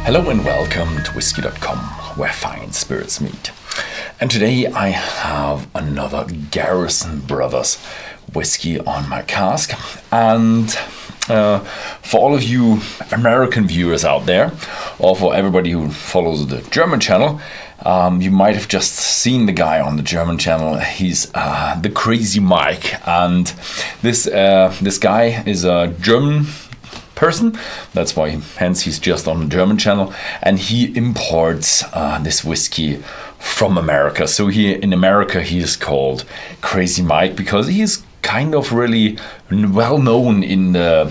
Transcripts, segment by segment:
Hello and welcome to Whisky.com, where fine spirits meet. And today I have another Garrison Brothers whiskey on my cask. And for all of you American viewers out there, or for everybody who follows the German channel, you might have just seen the guy on the German channel. He's the Crazy Mike, and this guy is a German person. That's why, hence, he's just on the German channel, and he imports this whiskey from America. So in America, he is called Crazy Mike because he is kind of really well known in the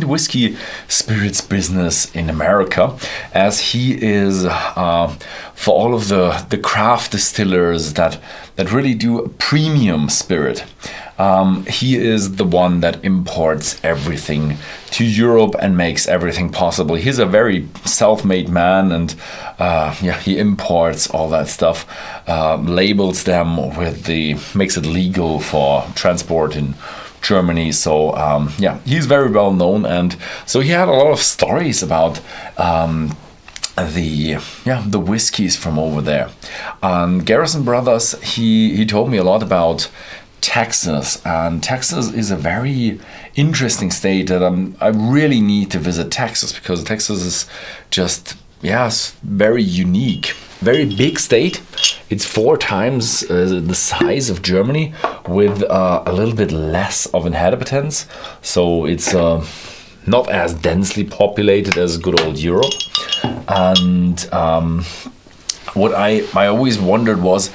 whiskey spirits business in America, as he is for all of the craft distillers that really do a premium spirit. He is the one that imports everything to Europe and makes everything possible. He's a very self-made man, and he imports all that stuff, labels them makes it legal for transport in Germany. So he's very well known, and so he had a lot of stories about the whiskeys from over there. Garrison Brothers, he told me a lot about Texas, and Texas is a very interesting state that I really need to visit Texas, because Texas is just very unique, very big state. It's 4 times the size of Germany, with a little bit less of inhabitants, so it's not as densely populated as good old Europe. And what I always wondered was,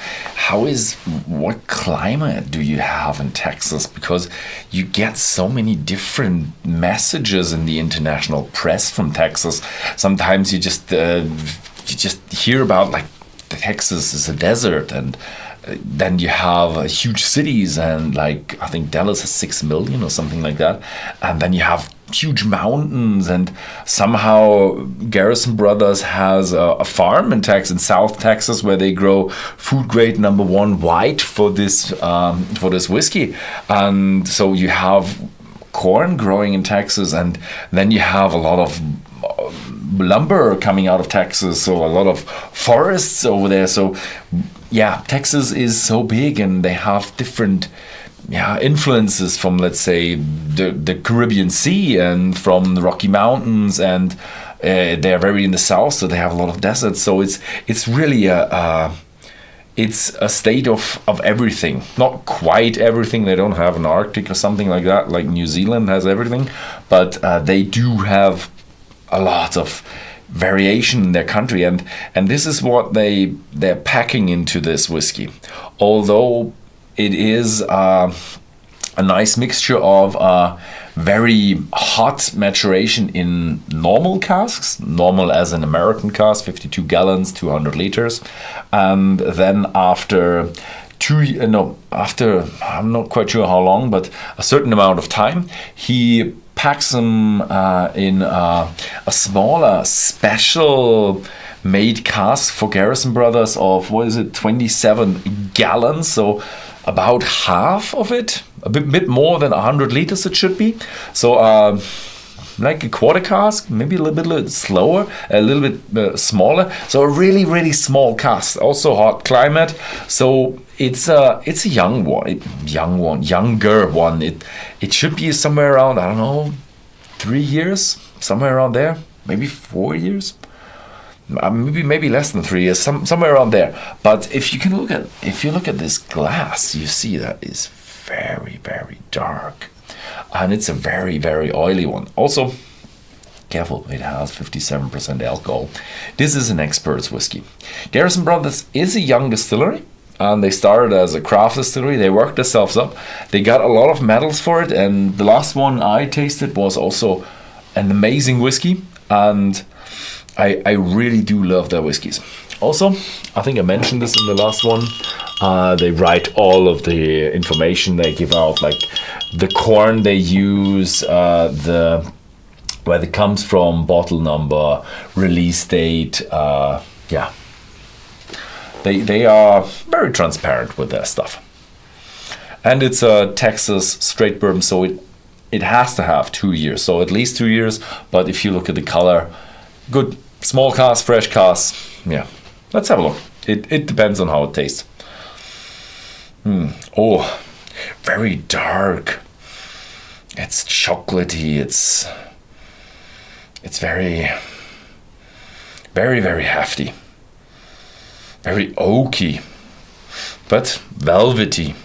what climate do you have in Texas? Because you get so many different messages in the international press from Texas. Sometimes you just hear about, like, Texas is a desert, and then you have huge cities, and like I think Dallas has 6 million or something like that, and then you have huge mountains, and somehow Garrison Brothers has a farm in South Texas, where they grow food grade #1 white for this whiskey. And so you have corn growing in Texas, and then you have a lot of lumber coming out of Texas, so a lot of forests over there. So Texas is so big, and they have different influences from, let's say, the Caribbean Sea and from the Rocky Mountains, and they're very in the south, so they have a lot of deserts. So it's really it's a state of everything. Not quite everything. They don't have an Arctic or something like that, like New Zealand has everything, but they do have a lot of variation in their country, and this is what they're packing into this whiskey. Although it is a nice mixture of very hot maturation in normal casks, normal as an American cask, 52 gallons, 200 liters, and then after I'm not quite sure how long, but a certain amount of time, he packs them in a smaller special made cask for Garrison Brothers of 27 gallons, so about half of it, a bit more than 100 liters it should be. So like a quarter cask, maybe a little bit slower, a little bit smaller. So a really, really small cask, also hot climate. So it's a younger one. It should be somewhere around, I don't know, 3 years, somewhere around there, maybe 4 years. Maybe less than 3 years, somewhere around there. But if you look at this glass, you see that is very, very dark, and it's a very, very oily one. Also, careful, it has 57% alcohol. This is an expert's whiskey. Garrison Brothers is a young distillery, and they started as a craft distillery. They worked themselves up. They got a lot of medals for it, and the last one I tasted was also an amazing whiskey, and I really do love their whiskeys. Also, I think I mentioned this in the last one, they write all of the information they give out, like the corn they use, where it comes from, bottle number, release date. They are very transparent with their stuff. And it's a Texas straight bourbon, so it has to have 2 years, so at least 2 years. But if you look at the color, good small cask, fresh cask. Yeah, let's have a look. It depends on how it tastes. Oh, very dark. It's chocolatey. It's very, very, very hefty. Very oaky, but velvety,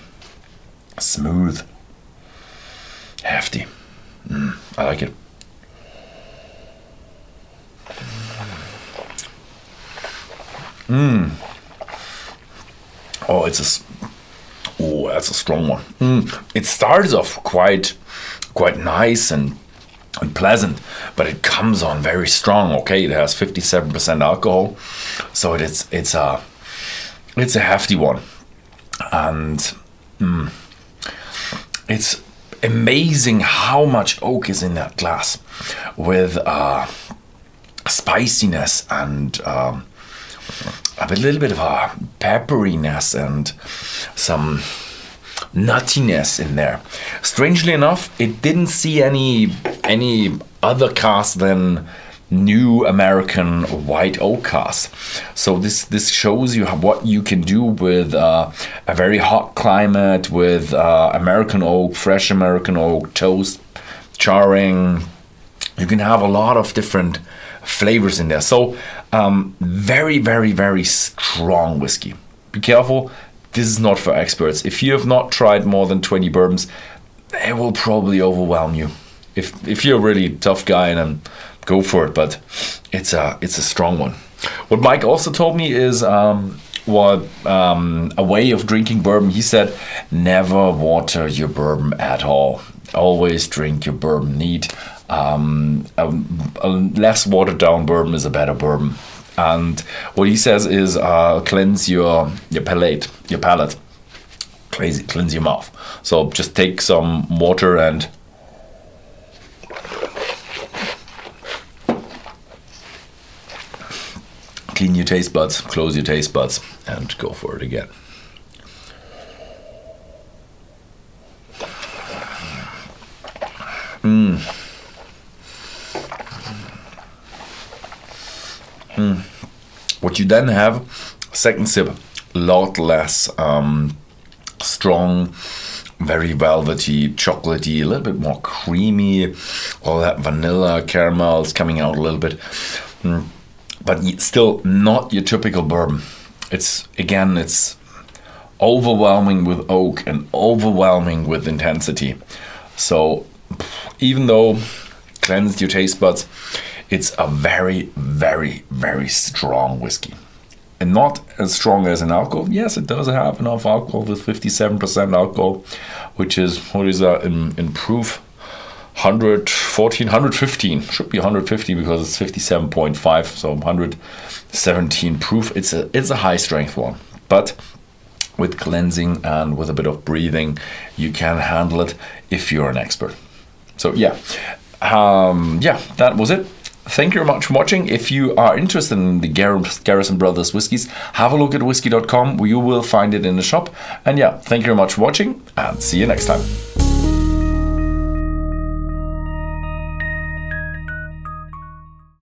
smooth, hefty. I like it. Oh, that's a strong one. It starts off quite nice and pleasant, but it comes on very strong. Okay, it has 57% alcohol, so it's a hefty one, and it's amazing how much oak is in that glass, with spiciness and a little bit of a pepperiness and some nuttiness in there. Strangely enough, it didn't see any other cask than new American white oak cask. So this shows you what you can do with a very hot climate, with American oak, fresh American oak, toast, charring. You can have a lot of different flavors in there. So very, very, very strong whiskey. Be careful. This is not for experts. If you have not tried more than 20 bourbons, it will probably overwhelm you. If you're a really tough guy, then go for it. But it's a strong one. What Mike also told me is a way of drinking bourbon. He said, never water your bourbon at all. Always drink your bourbon neat. A less watered down bourbon is a better bourbon. And what he says is cleanse your palate, cleanse your mouth. So just take some water and clean your taste buds, close your taste buds, and go for it again. What you then have, second sip, a lot less strong, very velvety, chocolatey, a little bit more creamy, all that vanilla caramel is coming out a little bit, but still not your typical bourbon. It's overwhelming with oak and overwhelming with intensity. So even though cleansed your taste buds, it's a very, very, very strong whiskey. And not as strong as an alcohol. Yes, it does have enough alcohol with 57% alcohol, which is, what is that in proof? 114, 115. Should be 150 because it's 57.5, so 117 proof. It's a high strength one. But with cleansing and with a bit of breathing, you can handle it if you're an expert. So that was it. Thank you very much for watching. If you are interested in the Garrison Brothers whiskies, have a look at Whisky.com, where you will find it in the shop. And thank you very much for watching, and see you next time.